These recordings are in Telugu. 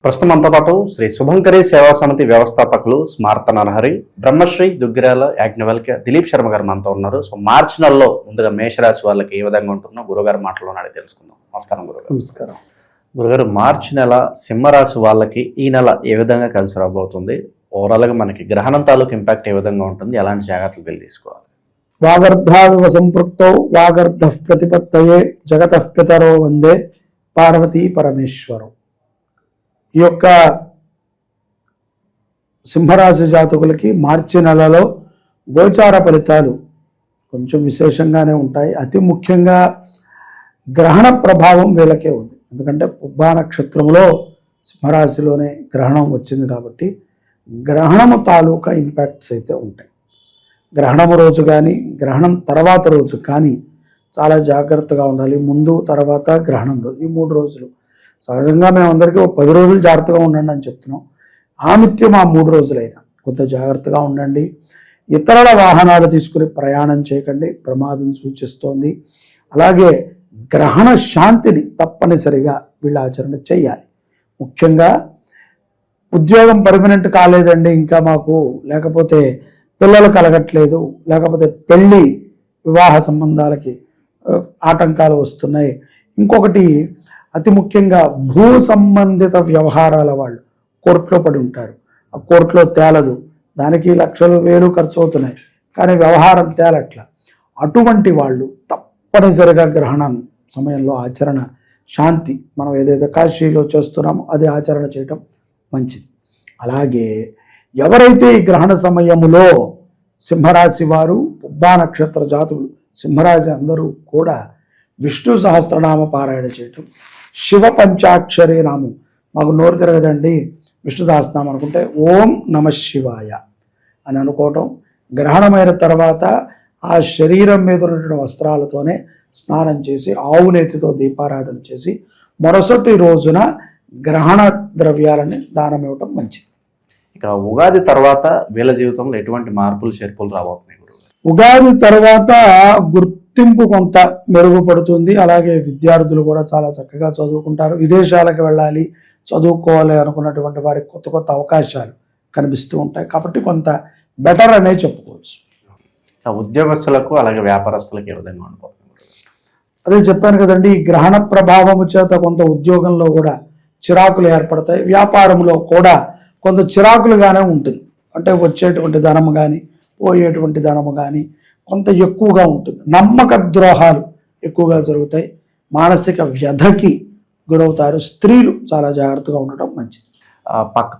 ప్రస్తుతం మనతో పాటు శ్రీ శుభంకరి సేవా సమితి వ్యవస్థాపకులు స్మార్త నరహరి, బ్రహ్మశ్రీ దుగ్గిరాల యాజ్ఞవల్క్య దిలీప్ శర్మ గారు మనతో ఉన్నారు. సో మార్చి నెలలో ముందుగా మేషరాశి వాళ్ళకి ఏ విధంగా ఉంటుందో గురుగారు మాటలో నాడి తెలుసుకుందాం. నమస్కారం గురుగారు. నమస్కారం గురుగారు, మార్చి నెల సింహరాశి వాళ్ళకి ఈ నెల ఏ విధంగా కలిసి రాబోతుంది? ఓవరాల్గా మనకి గ్రహణం తాలూకు ఇంపాక్ట్ ఏ విధంగా ఉంటుంది? ఎలాంటి జాగ్రత్తలు తీసుకోవాలి? వాగర్ధావివ సంపృక్తౌ వాగర్ధ ప్రతిపత్తయే జగతః పితరో వందే పార్వతీ పరమేశ్వరం. ఈ యొక్క సింహరాశి జాతకులకి మార్చి నెలలో గోచార ఫలితాలు కొంచెం విశేషంగానే ఉంటాయి. అతి ముఖ్యంగా గ్రహణ ప్రభావం వీళ్ళకే ఉంది. ఎందుకంటే పుబ్బా నక్షత్రంలో సింహరాశిలోనే గ్రహణం వచ్చింది కాబట్టి గ్రహణము తాలూకా ఇంపాక్ట్స్ అయితే ఉంటాయి. గ్రహణం రోజు కానీ గ్రహణం తర్వాత రోజు కానీ చాలా జాగ్రత్తగా ఉండాలి. ముందు తర్వాత గ్రహణం రోజు, ఈ 3 రోజులు సహజంగా మేము అందరికీ 10 రోజులు జాగ్రత్తగా ఉండండి అని చెప్తున్నాం. ఆమిత్యం ఆ 3 రోజులైనా కొంత జాగ్రత్తగా ఉండండి. ఇతరుల వాహనాలు తీసుకుని ప్రయాణం చేయకండి, ప్రమాదం సూచిస్తోంది. అలాగే గ్రహణ శాంతిని తప్పనిసరిగా వీళ్ళు ఆచరణ చేయాలి. ముఖ్యంగా ఉద్యోగం పర్మనెంట్ కాలేదండి ఇంకా మాకు, లేకపోతే పిల్లలు కలగట్లేదు, లేకపోతే పెళ్ళి వివాహ సంబంధాలకి ఆటంకాలు వస్తున్నాయి. ఇంకొకటి అతి ముఖ్యంగా భూ సంబంధిత వ్యవహారాల వాళ్ళు కోర్టులో పడి ఉంటారు. ఆ కోర్టులో తేలదు, దానికి లక్షలు వేలు ఖర్చు అవుతున్నాయి, కానీ వ్యవహారం తేలట్ల. అటువంటి వాళ్ళు తప్పనిసరిగా గ్రహణం సమయంలో ఆచరణ శాంతి మనం ఏదైతే కాశీలో చేస్తున్నామో అది ఆచరణ చేయటం మంచిది. అలాగే ఎవరైతే ఈ గ్రహణ సమయములో సింహరాశి వారు పుబ్బా నక్షత్ర జాతకులు సింహరాశి అందరూ కూడా విష్ణు సహస్రనామ పారాయణ చేయటం, శివ పంచాక్షరి నామం, మాకు నోరు తిరగదండి విష్ణు సహస్రనామం అనుకుంటే ఓం నమ శివాయ అని అనుకోవటం. గ్రహణమైన తర్వాత ఆ శరీరం మీద ఉన్నటువంటి వస్త్రాలతోనే స్నానం చేసి ఆవు నేతితో దీపారాధన చేసి మరుసటి రోజున గ్రహణ ద్రవ్యాలని దానం ఇవ్వటం మంచిది. ఇక ఉగాది తర్వాత వీళ్ళ జీవితంలో ఎటువంటి మార్పులు చేర్పులు రాబోతున్నాయి? ఉగాది తర్వాత గుర్తింపు కొంత మెరుగుపడుతుంది. అలాగే విద్యార్థులు కూడా చాలా చక్కగా చదువుకుంటారు. విదేశాలకు వెళ్ళాలి, చదువుకోవాలి అనుకున్నటువంటి వారికి కొత్త కొత్త అవకాశాలు కనిపిస్తూ ఉంటాయి. కాబట్టి కొంత బెటర్ అనే చెప్పుకోవచ్చు. ఉద్యోగస్తులకు అలాగే వ్యాపారస్తులకు ఏ విధంగా అనుకోవాలి? అదే చెప్పాను కదండి, ఈ గ్రహణ ప్రభావము చేత కొంత ఉద్యోగంలో కూడా చిరాకులు ఏర్పడతాయి. వ్యాపారంలో కూడా కొంత చిరాకులుగానే ఉంటుంది. అంటే వచ్చేటువంటి ధనము కానీ పోయేటువంటి ధనము కానీ కొంత ఎక్కువగా ఉంటుంది. నమ్మక ద్రోహాలు ఎక్కువగా జరుగుతాయి. మానసిక వ్యధకి గురవుతారు. స్త్రీలు చాలా జాగ్రత్తగా ఉండటం మంచిది.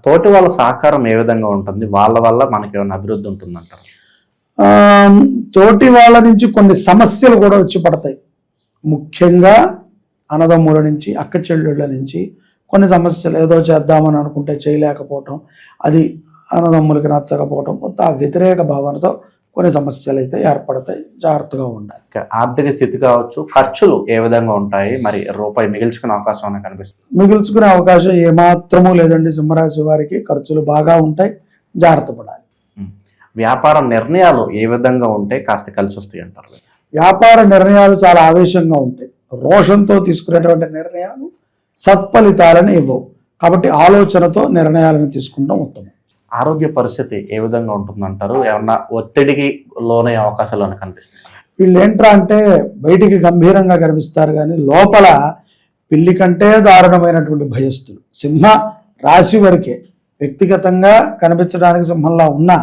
తోటి వాళ్ళ సహకారం ఏ విధంగా ఉంటుంది? వాళ్ళ వల్ల మనకి ఏమైనా అభివృద్ధి ఉంటుందంటారు? తోటి వాళ్ళ నుంచి కొన్ని సమస్యలు కూడా వచ్చి పడతాయి. ముఖ్యంగా అన్నదమ్ముల నుంచి, అక్క చెల్లెళ్ళ నుంచి కొన్ని సమస్యలు ఏదో చేద్దామని అనుకుంటే చేయలేకపోవటం, అది అన్నదమ్ములకి నచ్చకపోవటం, కొంత వ్యతిరేక భావనతో కొన్ని సమస్యలు అయితే ఏర్పడతాయి. జాగ్రత్తగా ఉండాలి. ఆర్థిక స్థితి కావచ్చు, ఖర్చులు ఏ విధంగా ఉంటాయి? మరి రూపాయి మిగిల్చుకునే అవకాశం అనేది కనిపిస్తుంది? మిగిల్చుకునే అవకాశం ఏమాత్రమూ లేదండి. సింహరాశి వారికి ఖర్చులు బాగా ఉంటాయి, జాగ్రత్త పడాలి. వ్యాపార నిర్ణయాలు ఏ విధంగా ఉంటే కాస్త కలిసి వస్తాయి అంటారు? వ్యాపార నిర్ణయాలు చాలా ఆవేశంగా ఉంటాయి. రోషంతో తీసుకునేటువంటి నిర్ణయాలు సత్ఫలితాలను ఇవ్వవు. కాబట్టి ఆలోచనతో నిర్ణయాలను తీసుకుంటాం ఉత్తమం. ఆరోగ్య పరిస్థితి ఏ విధంగా ఉంటుందంటారు? ఏమన్నా ఒత్తిడికి లోనే అవకాశాలు అని కనిపిస్తాయి? వీళ్ళు ఏంట్రా అంటే బయటికి గంభీరంగా కనిపిస్తారు, కానీ లోపల పిల్లి కంటే దారుణమైనటువంటి భయస్థులు. సింహ రాశి వరకే వ్యక్తిగతంగా కనిపించడానికి సింహంలా ఉన్నా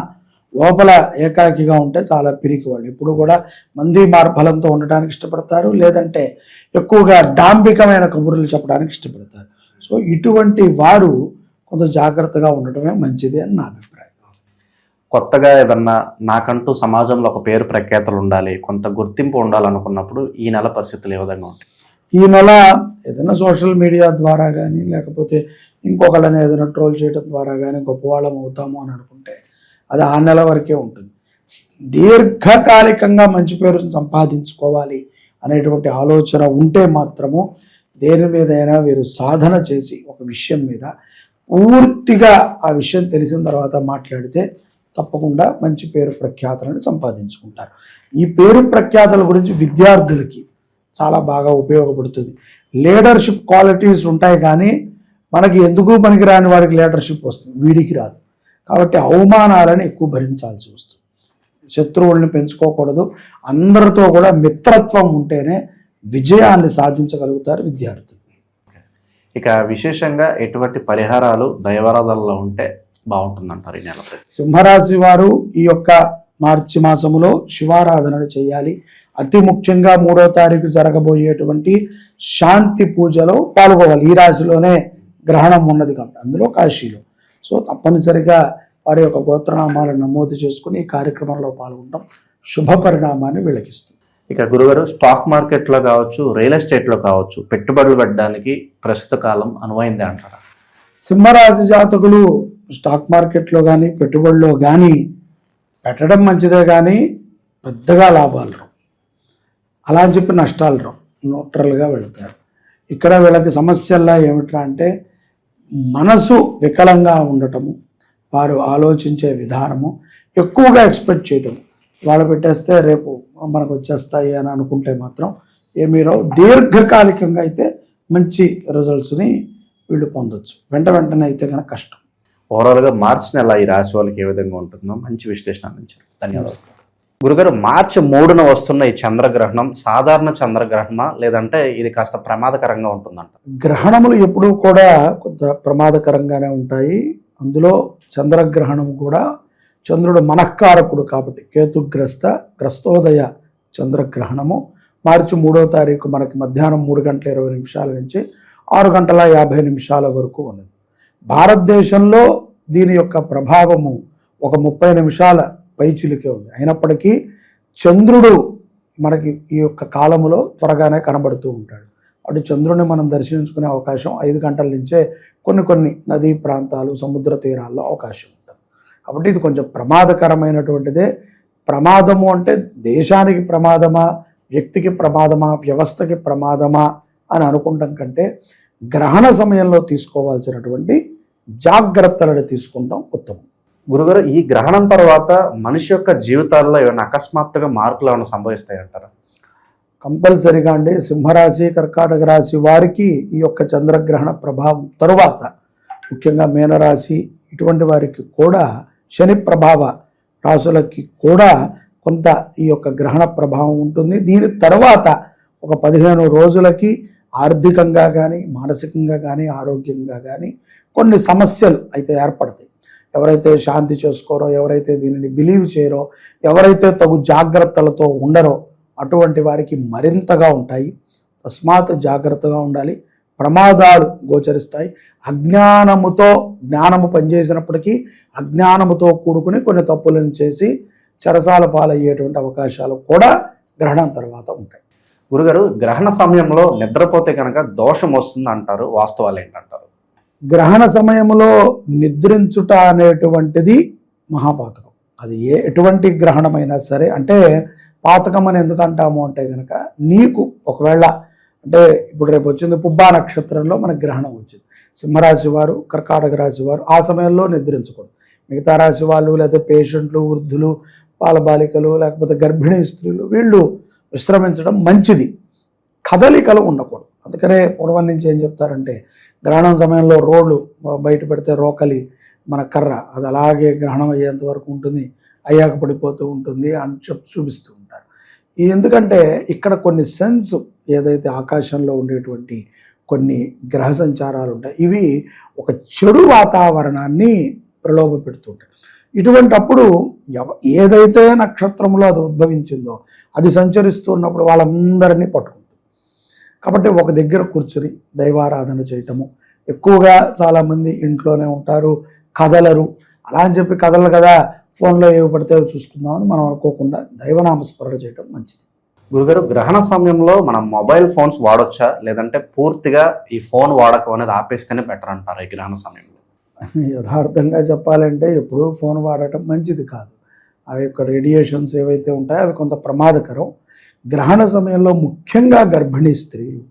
లోపల ఏకాకిగా ఉంటే చాలా పిరికి వాళ్ళు. ఇప్పుడు కూడా మంది మార్బలంతో ఉండడానికి ఇష్టపడతారు, లేదంటే ఎక్కువగా డాంబికమైన కబుర్లు చెప్పడానికి ఇష్టపడతారు. సో ఇటువంటి వారు కొంత జాగ్రత్తగా ఉండటమే మంచిది అని నా అభిప్రాయం. కొత్తగా ఏదన్నా నాకంటూ సమాజంలో ఒక పేరు ప్రఖ్యాతలు ఉండాలి, కొంత గుర్తింపు ఉండాలనుకున్నప్పుడు ఈ నెల పరిస్థితులు ఏ విధంగా ఉంటాయి? ఈ నెల ఏదైనా సోషల్ మీడియా ద్వారా కానీ, లేకపోతే ఇంకొకళ్ళని ఏదైనా ట్రోల్ చేయడం ద్వారా కానీ గొప్పవాళ్ళం అవుతాము అని అనుకుంటే అది ఆ నెల వరకే ఉంటుంది. దీర్ఘకాలికంగా మంచి పేరును సంపాదించుకోవాలి అనేటువంటి ఆలోచన ఉంటే మాత్రము దేని మీదైనా వీరు సాధన చేసి ఒక విషయం మీద పూర్తిగా ఆ విషయం తెలిసిన తర్వాత మాట్లాడితే తప్పకుండా మంచి పేరు ప్రఖ్యాతులను సంపాదించుకుంటారు. ఈ పేరు ప్రఖ్యాతుల గురించి విద్యార్థులకి చాలా బాగా ఉపయోగపడుతుంది. లీడర్షిప్ క్వాలిటీస్ ఉంటాయి, కానీ మనకి ఎందుకు పనికిరాని వాడికి లీడర్షిప్ వస్తుంది, వీడికి రాదు. కాబట్టి అవమానాలను ఎక్కువ భరించాల్సి వస్తుంది. శత్రువుల్ని పెంచుకోకూడదు. అందరితో కూడా మిత్రత్వం ఉంటేనే విజయాన్ని సాధించగలుగుతారు విద్యార్థులు. ఇక విశేషంగా ఎటువంటి పరిహారాలు దైవారాధనలో ఉంటే బాగుంటుందంటారు ఈ నెలపై? సింహరాశి వారు ఈ యొక్క మార్చి మాసములో శివారాధనలు చేయాలి. అతి ముఖ్యంగా 3వ తారీఖు జరగబోయేటువంటి శాంతి పూజలో పాల్గొవాలి. ఈ రాశిలోనే గ్రహణం ఉన్నది కాబట్టి, అందులో కాశీలో. సో తప్పనిసరిగా వారి యొక్క గోత్రనామాలను నమోదు చేసుకుని ఈ కార్యక్రమంలో పాల్గొనడం శుభ పరిణామాన్ని వెలికిస్తుంది. ఇక గురుగారు, స్టాక్ మార్కెట్లో కావచ్చు, రియల్ ఎస్టేట్లో కావచ్చు, పెట్టుబడులు పెట్టడానికి ప్రస్తుత కాలం అనువైంది అంటారా? సింహరాశి జాతకులు స్టాక్ మార్కెట్లో కానీ పెట్టుబడిలో కానీ పెట్టడం మంచిదే, కానీ పెద్దగా లాభాలు రావు. అలా అని చెప్పి నష్టాలు రావు, న్యూట్రల్గా వెళతారు. ఇక్కడ వీళ్ళకి సమస్యల్లా ఏమిట్రా అంటే మనసు వికలంగా ఉండటము, వారు ఆలోచించే విధానము, ఎక్కువగా ఎక్స్పెక్ట్ చేయటం. వాళ్ళు పెట్టేస్తే రేపు మనకు వచ్చేస్తాయి అని అనుకుంటే మాత్రం ఏమీ రావు. దీర్ఘకాలికంగా అయితే మంచి రిజల్ట్స్ని వీళ్ళు పొందొచ్చు. వెంటనే అయితే కనుక కష్టం. ఓవరాల్గా మార్చి నెల ఈ రాశి వాళ్ళకి ఏ విధంగా ఉంటుందో మంచి విశ్లేషణ అందించారు. ధన్యవాదాలు గురుగారు. మార్చి 3న వస్తున్న ఈ చంద్రగ్రహణం సాధారణ చంద్రగ్రహణమా, లేదంటే ఇది కాస్త ప్రమాదకరంగా ఉంటుందంట? గ్రహణములు ఎప్పుడూ కూడా కొంత ప్రమాదకరంగానే ఉంటాయి. అందులో చంద్రగ్రహణం కూడా చంద్రుడు మనఃకారకుడు కాబట్టి గ్రస్తోదయ చంద్రగ్రహణము మార్చి 3వ తారీఖు మనకి మధ్యాహ్నం 3:20 నుంచి 6:50 వరకు ఉన్నది. భారతదేశంలో దీని యొక్క ప్రభావము ఒక 30 నిమిషాల పైచిలికే ఉంది. అయినప్పటికీ చంద్రుడు మనకి ఈ యొక్క కాలములో త్వరగానే కనబడుతూ ఉంటాడు. అటు చంద్రుడిని మనం దర్శించుకునే అవకాశం 5 గంటల నుంచే కొన్ని నదీ ప్రాంతాలు, సముద్ర తీరాల్లో అవకాశం ఉంటుంది. కాబట్టి ఇది కొంచెం ప్రమాదకరమైనటువంటిదే. ప్రమాదము అంటే దేశానికి ప్రమాదమా, వ్యక్తికి ప్రమాదమా, వ్యవస్థకి ప్రమాదమా అని అనుకుంటాం కంటే గ్రహణ సమయంలో తీసుకోవాల్సినటువంటి జాగ్రత్తలను తీసుకుంటాం ఉత్తమం. గురుగారు, ఈ గ్రహణం తర్వాత మనిషి యొక్క జీవితాల్లో ఏమైనా అకస్మాత్తుగా మార్పులు ఏమైనా సంభవిస్తాయంటారా? కంపల్సరిగా అండి. సింహరాశి, కర్కాటక రాశి వారికి ఈ యొక్క చంద్రగ్రహణ ప్రభావం తరువాత, ముఖ్యంగా మీనరాశి ఇటువంటి వారికి కూడా, శని ప్రభావ రాశులకి కూడా కొంత ఈ యొక్క గ్రహణ ప్రభావం ఉంటుంది. దీని తర్వాత ఒక 15 రోజులకి ఆర్థికంగా కానీ, మానసికంగా కానీ, ఆరోగ్యంగా కానీ కొన్ని సమస్యలు అయితే ఏర్పడతాయి. ఎవరైతే శాంతి చేసుకోరో, ఎవరైతే దీనిని బిలీవ్ చేయరో, ఎవరైతే తగు జాగ్రత్తలతో ఉండరో అటువంటి వారికి మరింతగా ఉంటాయి. తస్మాత్ జాగ్రత్తగా ఉండాలి. ప్రమాదాలు గోచరిస్తాయి. అజ్ఞానముతో జ్ఞానము పనిచేసినప్పటికీ అజ్ఞానముతో కూడుకుని కొన్ని తప్పులను చేసి చెరసాల పాలయ్యేటువంటి అవకాశాలు కూడా గ్రహణం తర్వాత ఉంటాయి. గురుగారు, గ్రహణ సమయంలో నిద్రపోతే కనుక దోషం వస్తుంది అంటారు, వాస్తవాలు ఏంటంటారు? గ్రహణ సమయంలో నిద్రించుట అనేటువంటిది మహాపాతకం. అది ఎటువంటి గ్రహణమైనా సరే. అంటే పాతకం అని ఎందుకు అంటాము అంటే కనుక, నీకు ఒకవేళ అంటే ఇప్పుడు రేపు వచ్చింది పుబ్బా నక్షత్రంలో మనకు గ్రహణం వచ్చింది. సింహరాశి వారు, కర్కాటక రాశి వారు ఆ సమయంలో నిద్రించకూడదు. మిగతా రాశి వాళ్ళు, లేకపోతే పేషెంట్లు, వృద్ధులు, బాలబాలికలు, లేకపోతే గర్భిణీ స్త్రీలు, వీళ్ళు విశ్రమించడం మంచిది. కదలికలు ఉండకూడదు. అందుకనే పూర్వం నుంచి ఏం చెప్తారంటే, గ్రహణం సమయంలో రోడ్లు బయట పెడితే రోకలి మన కర్ర అది అలాగే గ్రహణం అయ్యేంత వరకు ఉంటుంది, అయ్యాక పడిపోతూ ఉంటుంది అని చూపిస్తూ ఉంటారు. ఎందుకంటే ఇక్కడ కొన్ని సెన్స్ ఏదైతే ఆకాశంలో ఉండేటువంటి కొన్ని గ్రహ సంచారాలు ఉంటాయి, ఇవి ఒక చెడు వాతావరణాన్ని ప్రలోభ పెడుతుంటాయి. ఇటువంటి అప్పుడు ఏదైతే నక్షత్రంలో అది ఉద్భవించిందో అది సంచరిస్తున్నప్పుడు వాళ్ళందరినీ పట్టుకుంటుంది. కాబట్టి ఒక దగ్గర కూర్చుని దైవారాధన చేయటము. ఎక్కువగా చాలామంది ఇంట్లోనే ఉంటారు, కదలరు. అలా అని చెప్పి కదలరు కదా, ఫోన్లో ఏవి పడితే చూసుకుందామని మనం అనుకోకుండా దైవనామస్మరణ చేయటం మంచిది. గురుగారు, గ్రహణ సమయంలో మనం మొబైల్ ఫోన్స్ వాడొచ్చా, లేదంటే పూర్తిగా ఈ ఫోన్ వాడకం అనేది ఆపేస్తేనే బెటర్ అంటారు ఈ గ్రహణ సమయంలో? యథార్థంగా చెప్పాలంటే ఎప్పుడూ ఫోన్ వాడటం మంచిది కాదు. ఆ యొక్క రేడియేషన్స్ ఏవైతే ఉంటాయో అవి కొంత ప్రమాదకరం. గ్రహణ సమయంలో ముఖ్యంగా గర్భిణీ స్త్రీలు,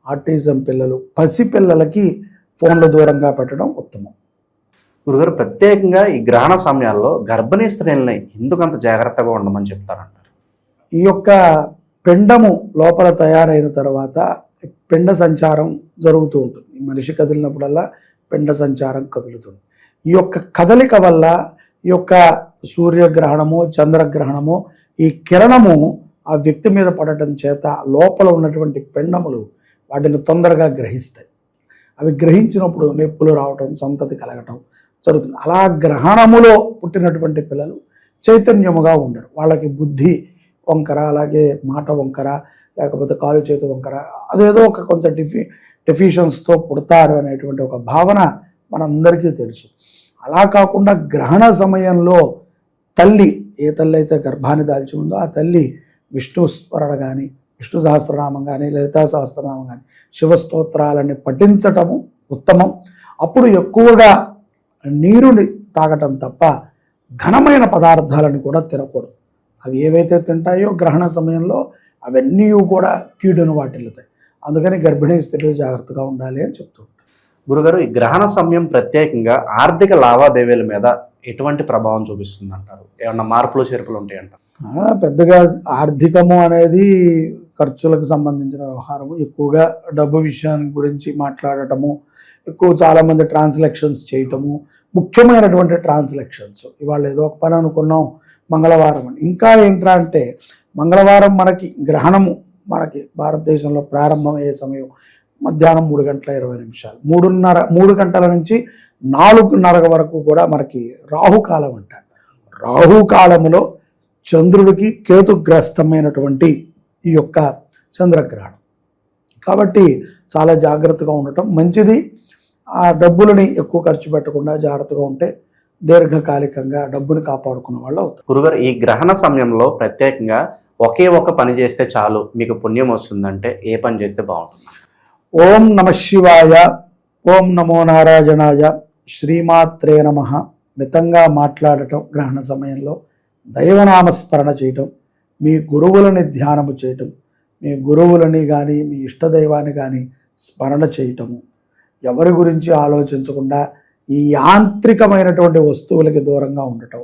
ఆటిజం పిల్లలు, పసిపిల్లలకి ఫోన్లు దూరంగా పెట్టడం ఉత్తమం. గురుగారు, ప్రత్యేకంగా ఈ గ్రహణ సమయాల్లో గర్భిణీ స్త్రీలని ఎందుకంత జాగ్రత్తగా ఉండమని చెప్తారంటారు? ఈ యొక్క పిండము లోపల తయారైన తర్వాత పిండ సంచారం జరుగుతూ ఉంటుంది. మనిషి కదిలినప్పుడల్లా పిండ సంచారం కదులుతుంది. ఈ యొక్క కదలిక వల్ల ఈ యొక్క సూర్యగ్రహణము చంద్రగ్రహణము ఈ కిరణము ఆ వ్యక్తి మీద పడటం చేత లోపల ఉన్నటువంటి పిండములు వాటిని తొందరగా గ్రహిస్తాయి. అవి గ్రహించినప్పుడు నొప్పులు రావటం, సంతతి కలగటం జరుగుతుంది. అలా గ్రహణములో పుట్టినటువంటి పిల్లలు చైతన్యముగా ఉండరు. వాళ్ళకి బుద్ధి వంకర, అలాగే మాట వంకర, లేకపోతే కాలు చేతి వంకర, అదేదో ఒక కొంత డెఫిషియన్స్తో పుడతారు అనేటువంటి ఒక భావన మనందరికీ తెలుసు. అలా కాకుండా గ్రహణ సమయంలో తల్లి, ఏ తల్లి అయితే గర్భాన్ని దాల్చి ఉందో ఆ తల్లి విష్ణు స్మరణ కానీ, విష్ణు సహస్రనామం కానీ, లలితా సహస్రనామం కానీ, శివస్తోత్రాలని పఠించటము ఉత్తమం. అప్పుడు ఎక్కువగా నీరుని తాగటం తప్ప ఘనమైన పదార్థాలను కూడా తినకూడదు. అవి ఏవైతే తింటాయో గ్రహణ సమయంలో అవన్నీ కూడా కీడును వాటిల్లుతాయి. అందుకని గర్భిణీ స్త్రీలు జాగ్రత్తగా ఉండాలి అని చెప్తూ ఉంటారు. గురుగారు, ఈ గ్రహణ సమయం ప్రత్యేకంగా ఆర్థిక లావాదేవీల మీద ఎటువంటి ప్రభావం చూపిస్తుంది అంటారు? ఏమన్నా మార్పులు చేర్పులు ఉంటాయంటారు? పెద్దగా ఆర్థికము అనేది ఖర్చులకు సంబంధించిన వ్యవహారము. ఎక్కువగా డబ్బు విషయాన్ని గురించి మాట్లాడటము, చాలామంది ట్రాన్సాక్షన్స్ చేయటము, ముఖ్యమైనటువంటి ట్రాన్సాక్షన్స్. ఇవాళ ఏదో ఒక పని అనుకున్నాం మంగళవారం అని. ఇంకా ఏంట్రా అంటే మంగళవారం మనకి గ్రహణము మనకి భారతదేశంలో ప్రారంభమయ్యే సమయం మధ్యాహ్నం 3:20. 3 గంటల నుంచి 4:30 వరకు కూడా మనకి రాహుకాలం అంటారు. రాహుకాలములో చంద్రుడికి కేతుగ్రస్తమైనటువంటి ఈ యొక్క చంద్రగ్రహణం. కాబట్టి చాలా జాగ్రత్తగా ఉండటం మంచిది. ఆ డబ్బులని ఎక్కువ ఖర్చు పెట్టకుండా జాగ్రత్తగా ఉంటే దీర్ఘకాలికంగా డబ్బుని కాపాడుకున్న వాళ్ళు అవుతారు. గురుగారు, ఈ గ్రహణ సమయంలో ప్రత్యేకంగా ఒకే ఒక పని చేస్తే చాలు మీకు పుణ్యం వస్తుందంటే ఏ పని చేస్తే బాగుంటుంది? ఓం నమ శివాయ, ఓం నమో నారాయణాయ, శ్రీమాత్రే నమః. మితంగా మాట్లాడటం గ్రహణ సమయంలో, దైవనామస్మరణ చేయటం, మీ గురువులని ధ్యానము చేయటం, మీ గురువులని కానీ మీ ఇష్టదైవాన్ని కానీ స్మరణ చేయటము, ఎవరి గురించి ఆలోచించకుండా ఈ యాంత్రికమైనటువంటి వస్తువులకి దూరంగా ఉండటం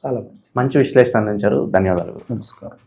చాలా మంచి విశ్లేషణ అందించారు. ధన్యవాదాలు. నమస్కారం.